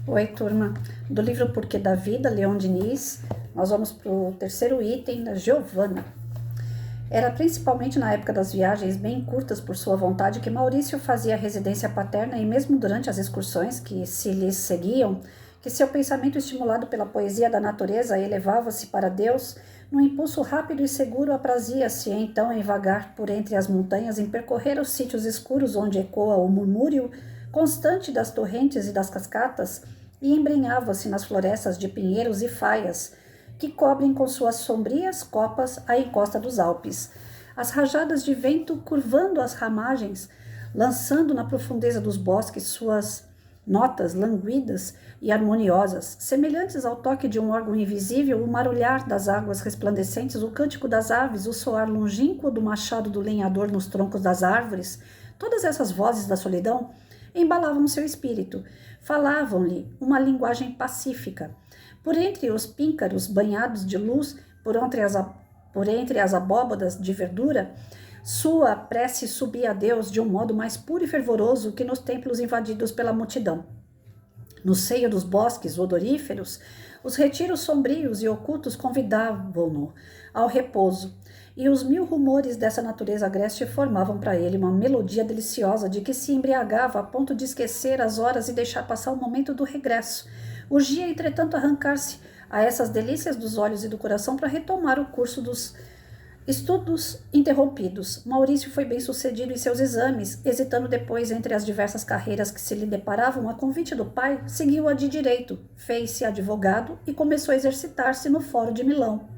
Oi, turma. Do livro Porquê da Vida, Leon Diniz, nós vamos para o terceiro item da Giovanna. Era principalmente na época das viagens bem curtas por sua vontade que Maurício fazia a residência paterna e mesmo durante as excursões que se lhes seguiam, que seu pensamento estimulado pela poesia da natureza elevava-se para Deus, num impulso rápido e seguro aprazia-se então em vagar por entre as montanhas, em percorrer os sítios escuros onde ecoa o murmúrio constante das torrentes e das cascatas, e embrenhava-se nas florestas de pinheiros e faias, que cobrem com suas sombrias copas a encosta dos Alpes. As rajadas de vento curvando as ramagens, lançando na profundeza dos bosques suas notas languidas e harmoniosas, semelhantes ao toque de um órgão invisível, o marulhar das águas resplandecentes, o cântico das aves, o soar longínquo do machado do lenhador nos troncos das árvores, todas essas vozes da solidão embalavam seu espírito, falavam-lhe uma linguagem pacífica. Por entre os píncaros banhados de luz, por entre as abóbadas de verdura, sua prece subia a Deus de um modo mais puro e fervoroso que nos templos invadidos pela multidão. No seio dos bosques odoríferos, os retiros sombrios e ocultos convidavam-no ao repouso, e os mil rumores dessa natureza agreste formavam para ele uma melodia deliciosa de que se embriagava a ponto de esquecer as horas e deixar passar o momento do regresso. Urgia, entretanto, arrancar-se a essas delícias dos olhos e do coração para retomar o curso dos estudos interrompidos. Maurício foi bem sucedido em seus exames, hesitando depois entre as diversas carreiras que se lhe deparavam, a convite do pai, seguiu a de direito, fez-se advogado e começou a exercitar-se no Fórum de Milão.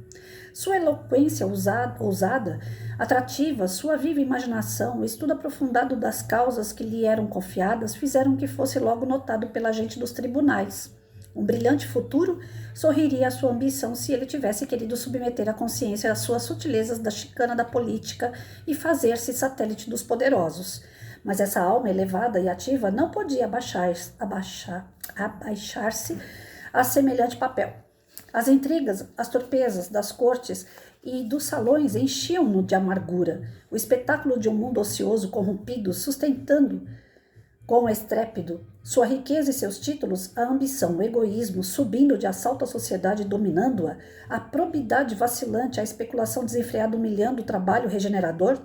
Sua eloquência ousada, atrativa, sua viva imaginação, o estudo aprofundado das causas que lhe eram confiadas, fizeram que fosse logo notado pela gente dos tribunais. Um brilhante futuro sorriria à sua ambição se ele tivesse querido submeter a consciência às suas sutilezas da chicana da política e fazer-se satélite dos poderosos. Mas essa alma elevada e ativa não podia abaixar-se a semelhante papel. As intrigas, as torpezas das cortes e dos salões enchiam-no de amargura. O espetáculo de um mundo ocioso corrompido, sustentando com estrépito sua riqueza e seus títulos, a ambição, o egoísmo, subindo de assalto à sociedade, dominando-a, a probidade vacilante, a especulação desenfreada humilhando o trabalho regenerador,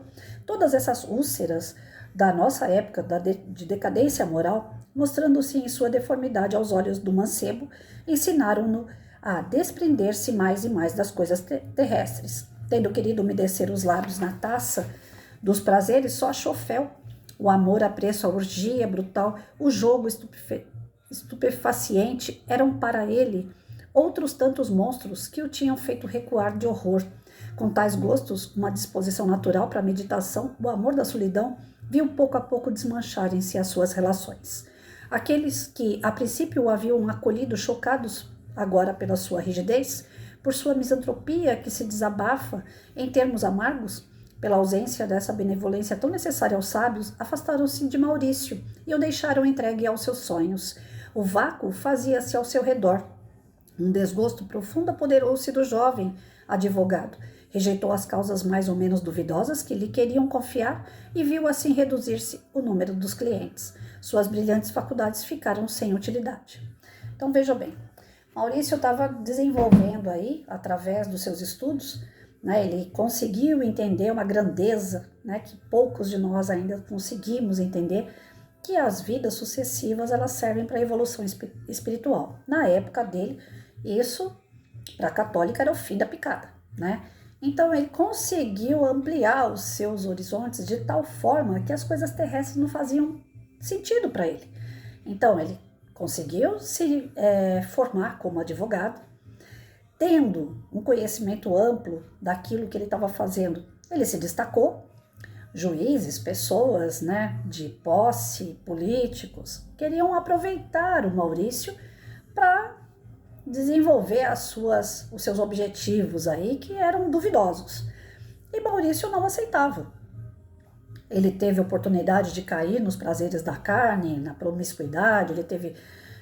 todas essas úlceras da nossa época de decadência moral, mostrando-se em sua deformidade aos olhos do mancebo, ensinaram-no a desprender-se mais e mais das coisas terrestres. Tendo querido umedecer os lábios na taça dos prazeres, só achou fel. O amor, apreço, a orgia brutal, o jogo estupefaciente eram para ele outros tantos monstros que o tinham feito recuar de horror. Com tais gostos, uma disposição natural para a meditação, o amor da solidão, viu pouco a pouco desmancharem-se as suas relações. Aqueles que, a princípio, o haviam acolhido chocados agora pela sua rigidez, por sua misantropia que se desabafa em termos amargos, pela ausência dessa benevolência tão necessária aos sábios, afastaram-se de Maurício e o deixaram entregue aos seus sonhos. O vácuo fazia-se ao seu redor. Um desgosto profundo apoderou-se do jovem advogado. Rejeitou as causas mais ou menos duvidosas que lhe queriam confiar e viu assim reduzir-se o número dos clientes. Suas brilhantes faculdades ficaram sem utilidade. Então veja bem, Maurício estava desenvolvendo aí, através dos seus estudos, ele conseguiu entender uma grandeza, que poucos de nós ainda conseguimos entender, que as vidas sucessivas elas servem para a evolução espiritual. Na época dele, isso para a católica era o fim da picada, Então ele conseguiu ampliar os seus horizontes de tal forma que as coisas terrestres não faziam sentido para ele. Então ele conseguiu se formar como advogado, tendo um conhecimento amplo daquilo que ele estava fazendo. Ele se destacou. Juízes, pessoas de posse, políticos, queriam aproveitar o Maurício para desenvolver os seus objetivos aí, que eram duvidosos. E Maurício não aceitava. Ele teve oportunidade de cair nos prazeres da carne, na promiscuidade, ele teve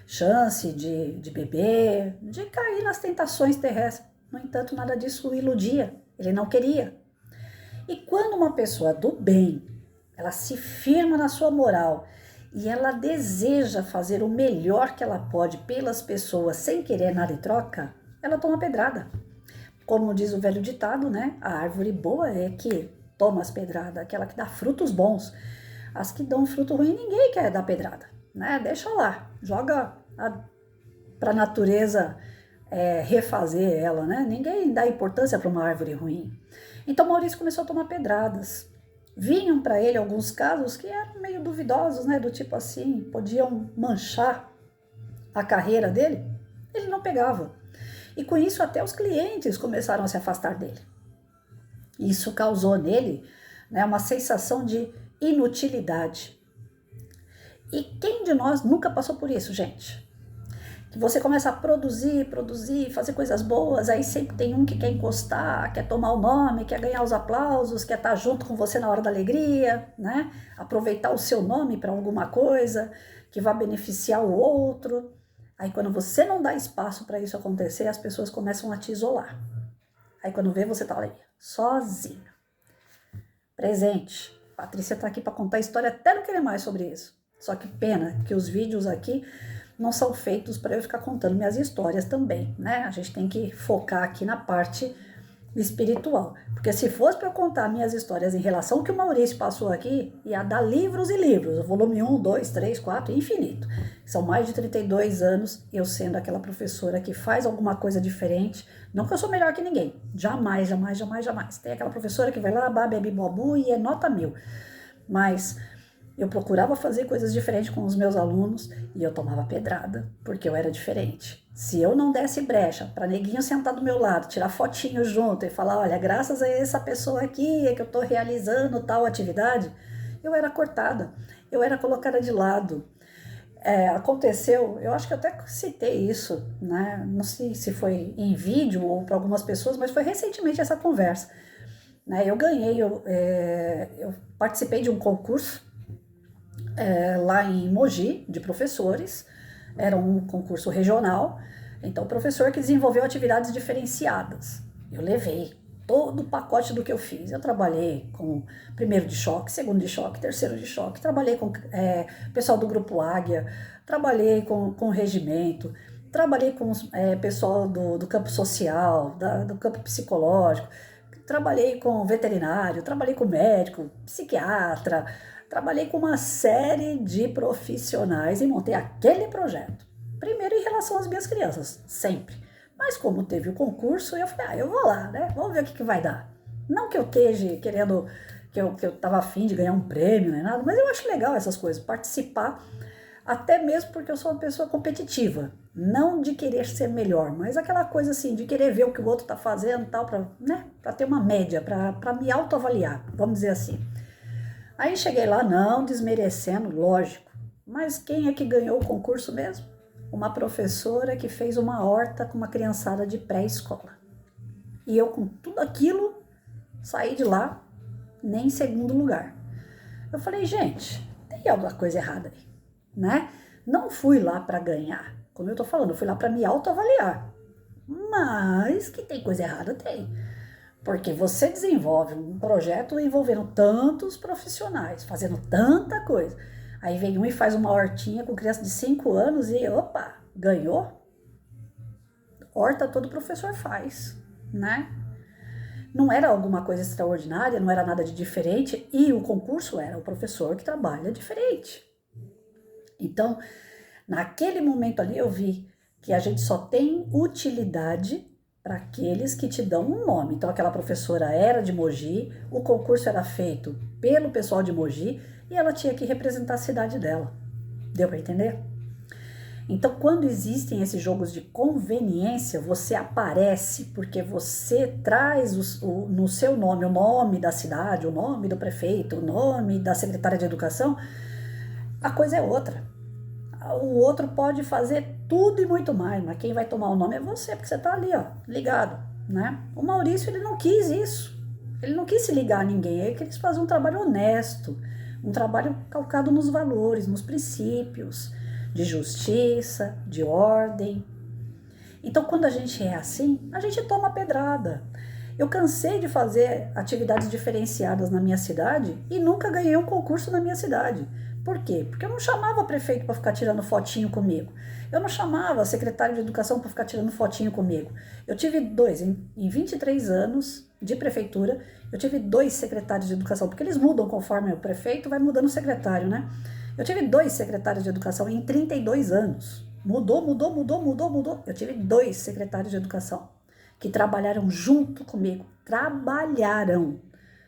chance de beber, de cair nas tentações terrestres. No entanto, nada disso o iludia, ele não queria. E quando uma pessoa do bem, ela se firma na sua moral e ela deseja fazer o melhor que ela pode pelas pessoas sem querer nada em troca, ela toma pedrada. Como diz o velho ditado, né? A árvore boa é que toma as pedradas, aquela que dá frutos bons. As que dão fruto ruim, ninguém quer dar pedrada, né? Deixa lá, joga para a natureza refazer ela, né? Ninguém dá importância para uma árvore ruim. Então Maurício começou a tomar pedradas. Vinham para ele alguns casos que eram meio duvidosos, né? Do tipo assim, podiam manchar a carreira dele. Ele não pegava. E com isso até os clientes começaram a se afastar dele. Isso causou nele, né, uma sensação de inutilidade. E quem de nós nunca passou por isso, gente? Que você começa a produzir, fazer coisas boas, aí sempre tem um que quer encostar, quer tomar o nome, quer ganhar os aplausos, quer estar junto com você na hora da alegria, né? Aproveitar o seu nome para alguma coisa que vai beneficiar o outro. Aí quando você não dá espaço para isso acontecer, as pessoas começam a te isolar. Aí quando vê, você tá ali, sozinho. Presente. Patrícia tá aqui para contar a história, até não querer mais sobre isso. Só que pena que os vídeos aqui não são feitos para eu ficar contando minhas histórias também, né? A gente tem que focar aqui na parte espiritual. Porque se fosse para eu contar minhas histórias em relação ao que o Maurício passou aqui, ia dar livros e livros. Volume 1, 2, 3, 4, infinito. São mais de 32 anos eu sendo aquela professora que faz alguma coisa diferente. Não que eu sou melhor que ninguém. Jamais, jamais, jamais, jamais. Tem aquela professora que vai lá, bebe, bobu e é nota 1000. Mas eu procurava fazer coisas diferentes com os meus alunos e eu tomava pedrada, porque eu era diferente. Se eu não desse brecha para neguinho sentar do meu lado, tirar fotinho junto e falar, olha, graças a essa pessoa aqui é que eu estou realizando tal atividade, eu era cortada, eu era colocada de lado. Aconteceu, eu acho que eu até citei isso, né? Não sei se foi em vídeo ou para algumas pessoas, mas foi recentemente essa conversa. Né? Eu participei de um concurso lá em Mogi, de professores, era um concurso regional, então o professor que desenvolveu atividades diferenciadas. Eu levei todo o pacote do que eu fiz. Eu trabalhei com primeiro de choque, segundo de choque, terceiro de choque, trabalhei com pessoal do Grupo Águia, trabalhei com regimento, trabalhei com pessoal do campo social, do campo psicológico, trabalhei com veterinário, trabalhei com médico, psiquiatra, trabalhei com uma série de profissionais e montei aquele projeto. Primeiro em relação às minhas crianças, sempre. Mas como teve o concurso, eu falei, eu vou lá, né? Vamos ver o que vai dar. Não que eu esteja querendo, que eu tava afim de ganhar um prêmio, nem nada, mas eu acho legal essas coisas, participar, até mesmo porque eu sou uma pessoa competitiva. Não de querer ser melhor, mas aquela coisa assim, de querer ver o que o outro tá fazendo e tal, pra ter uma média, pra me autoavaliar, vamos dizer assim. Aí cheguei lá, não desmerecendo, lógico, mas quem é que ganhou o concurso mesmo? Uma professora que fez uma horta com uma criançada de pré-escola. E eu com tudo aquilo, saí de lá, nem em segundo lugar. Eu falei, gente, tem alguma coisa errada aí, né? Não fui lá para ganhar, como eu tô falando, eu fui lá para me autoavaliar. Mas que tem coisa errada, tem. Porque você desenvolve um projeto envolvendo tantos profissionais, fazendo tanta coisa. Aí vem um e faz uma hortinha com criança de 5 anos e, opa, ganhou? Horta todo professor faz, né? Não era alguma coisa extraordinária, não era nada de diferente, e o concurso era o professor que trabalha diferente. Então, naquele momento ali eu vi que a gente só tem utilidade para aqueles que te dão um nome. Então aquela professora era de Mogi, o concurso era feito pelo pessoal de Mogi e ela tinha que representar a cidade dela. Deu para entender? Então quando existem esses jogos de conveniência, você aparece porque você traz no seu nome o nome da cidade, o nome do prefeito, o nome da secretária de educação, a coisa é outra. O outro pode fazer tudo e muito mais, mas quem vai tomar o nome é você, porque você tá ali, ó, ligado, né? O Maurício, ele não quis isso. Ele não quis se ligar a ninguém, ele quis fazer um trabalho honesto, um trabalho calcado nos valores, nos princípios de justiça, de ordem. Então, quando a gente é assim, a gente toma pedrada. Eu cansei de fazer atividades diferenciadas na minha cidade e nunca ganhei um concurso na minha cidade. Por quê? Porque eu não chamava o prefeito para ficar tirando fotinho comigo. Eu não chamava a secretária de educação para ficar tirando fotinho comigo. Eu tive dois, em 23 anos de prefeitura, eu tive 2 secretários de educação, porque eles mudam conforme o prefeito vai mudando o secretário, né? Eu tive 2 secretários de educação em 32 anos. Mudou. Eu tive 2 secretários de educação que trabalharam junto comigo. Trabalharam.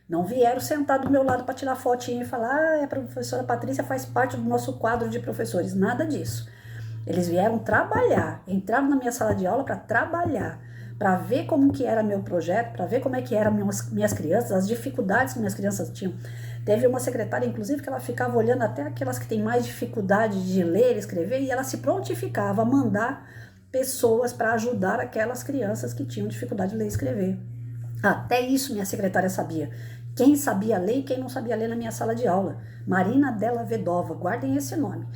Não vieram sentar do meu lado para tirar fotinho e falar, a professora Patrícia faz parte do nosso quadro de professores. Nada disso. Eles vieram trabalhar, entraram na minha sala de aula para trabalhar, para ver como que era meu projeto, para ver como é que eram minhas crianças, as dificuldades que minhas crianças tinham. Teve uma secretária, inclusive, que ela ficava olhando até aquelas que têm mais dificuldade de ler, escrever, e ela se prontificava a mandar pessoas para ajudar aquelas crianças que tinham dificuldade de ler e escrever. Até isso minha secretária sabia. Quem sabia ler e quem não sabia ler na minha sala de aula. Marina Della Vedova, guardem esse nome.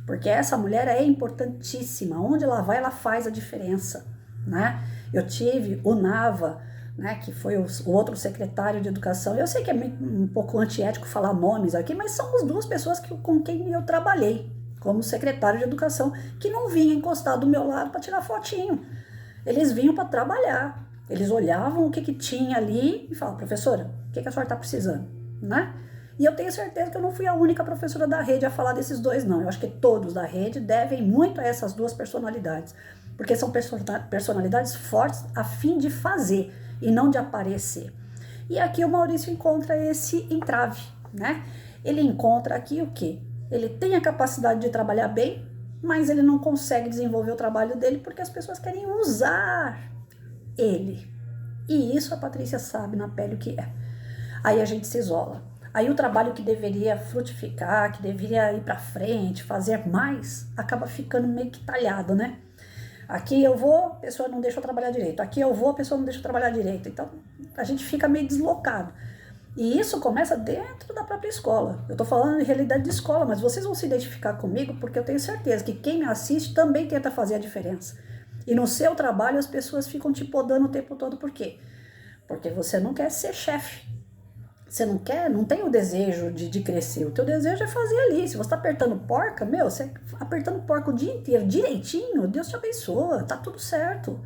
Porque essa mulher é importantíssima. Onde ela vai, ela faz a diferença, né? Eu tive o Nava, né, que foi o outro secretário de educação. Eu sei que é um pouco antiético falar nomes aqui, mas são as 2 pessoas com quem eu trabalhei como secretário de educação, que não vinham encostar do meu lado para tirar fotinho. Eles vinham para trabalhar. Eles olhavam o que tinha ali e falavam, professora, o que a senhora está precisando, né? E eu tenho certeza que eu não fui a única professora da rede a falar desses 2, não. Eu acho que todos da rede devem muito a essas 2 personalidades, porque são personalidades fortes a fim de fazer e não de aparecer. E aqui o Maurício encontra esse entrave, né? Ele encontra aqui o quê? Ele tem a capacidade de trabalhar bem, mas ele não consegue desenvolver o trabalho dele porque as pessoas querem usar ele. E isso a Patrícia sabe na pele o que é. Aí a gente se isola. Aí o trabalho que deveria frutificar, que deveria ir para frente, fazer mais, acaba ficando meio que talhado, né? Aqui eu vou, a pessoa não deixa eu trabalhar direito. Aqui eu vou, a pessoa não deixa eu trabalhar direito. Então a gente fica meio deslocado. E isso começa dentro da própria escola. Eu tô falando de realidade de escola, mas vocês vão se identificar comigo porque eu tenho certeza que quem me assiste também tenta fazer a diferença. E no seu trabalho as pessoas ficam te podando o tempo todo. Por quê? Porque você não quer ser chefe. Você não tem o desejo de crescer. O teu desejo é fazer ali. Se você está apertando porca, você apertando porca o dia inteiro, direitinho, Deus te abençoa, tá tudo certo.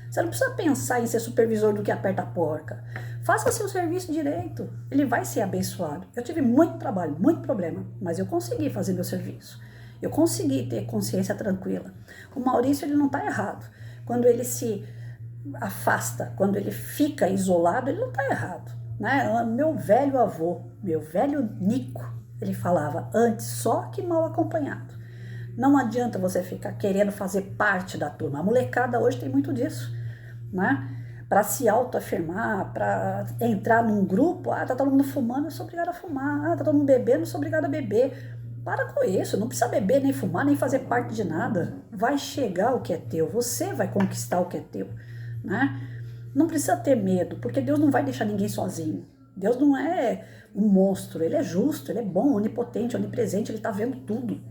Você não precisa pensar em ser supervisor do que aperta a porca. Faça seu serviço direito, ele vai ser abençoado. Eu tive muito trabalho, muito problema, mas eu consegui fazer meu serviço. Eu consegui ter consciência tranquila. O Maurício, ele não está errado. Quando ele se afasta, quando ele fica isolado, ele não está errado, né? Meu velho avô, meu velho Nico, ele falava, antes só que mal acompanhado. Não adianta você ficar querendo fazer parte da turma. A molecada hoje tem muito disso, né? Para se autoafirmar, para entrar num grupo, tá todo mundo fumando, eu sou obrigada a fumar, tá todo mundo bebendo, eu sou obrigada a beber. Para com isso, não precisa beber, nem fumar, nem fazer parte de nada. Vai chegar o que é teu, você vai conquistar o que é teu, né? Não precisa ter medo, porque Deus não vai deixar ninguém sozinho. Deus não é um monstro, ele é justo, ele é bom, onipotente, onipresente, ele tá vendo tudo.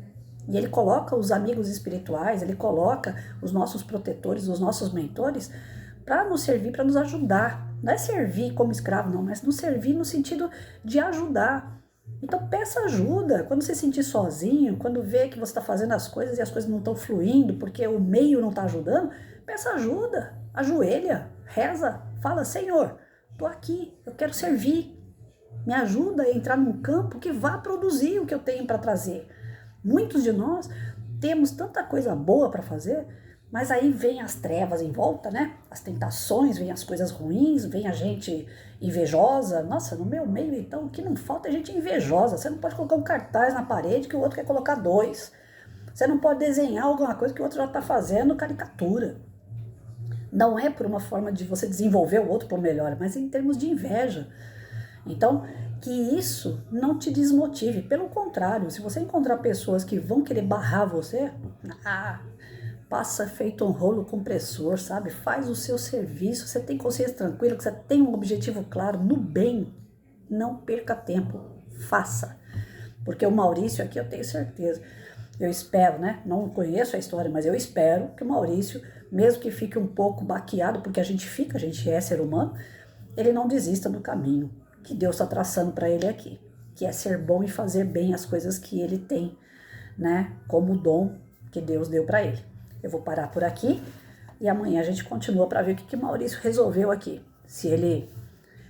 E ele coloca os amigos espirituais, ele coloca os nossos protetores, os nossos mentores, para nos servir, para nos ajudar. Não é servir como escravo, não, mas nos servir no sentido de ajudar. Então peça ajuda. Quando você se sentir sozinho, quando vê que você está fazendo as coisas e as coisas não estão fluindo, porque o meio não está ajudando, peça ajuda, ajoelha, reza, fala, Senhor, estou aqui, eu quero servir. Me ajuda a entrar num campo que vá produzir o que eu tenho para trazer. Muitos de nós temos tanta coisa boa para fazer, mas aí vem as trevas em volta, né? As tentações, vem as coisas ruins, vem a gente invejosa. Nossa, no meu meio, então, o que não falta é gente invejosa. Você não pode colocar um cartaz na parede que o outro quer colocar 2. Você não pode desenhar alguma coisa que o outro já está fazendo, caricatura. Não é por uma forma de você desenvolver o outro por melhor, mas em termos de inveja. Então, que isso não te desmotive. Pelo contrário, se você encontrar pessoas que vão querer barrar você, passa feito um rolo compressor, sabe? Faz o seu serviço, você tem consciência tranquila, que você tem um objetivo claro, no bem. Não perca tempo, faça. Porque o Maurício aqui, eu tenho certeza, eu espero, né? Não conheço a história, mas eu espero que o Maurício, mesmo que fique um pouco baqueado, porque a gente é ser humano, ele não desista do caminho que Deus está traçando para ele aqui. que é ser bom e fazer bem as coisas que ele tem, né, como dom que Deus deu para ele. Eu vou parar por aqui e amanhã a gente continua para ver o que Maurício resolveu aqui. Se ele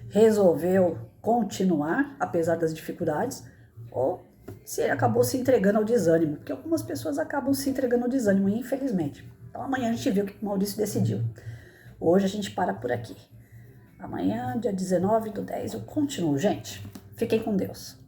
resolveu continuar, apesar das dificuldades, ou se ele acabou se entregando ao desânimo, porque algumas pessoas acabam se entregando ao desânimo, infelizmente. Então amanhã a gente vê o que o Maurício decidiu. Hoje a gente para por aqui. Amanhã, dia 19/10, eu continuo, gente. Fiquem com Deus.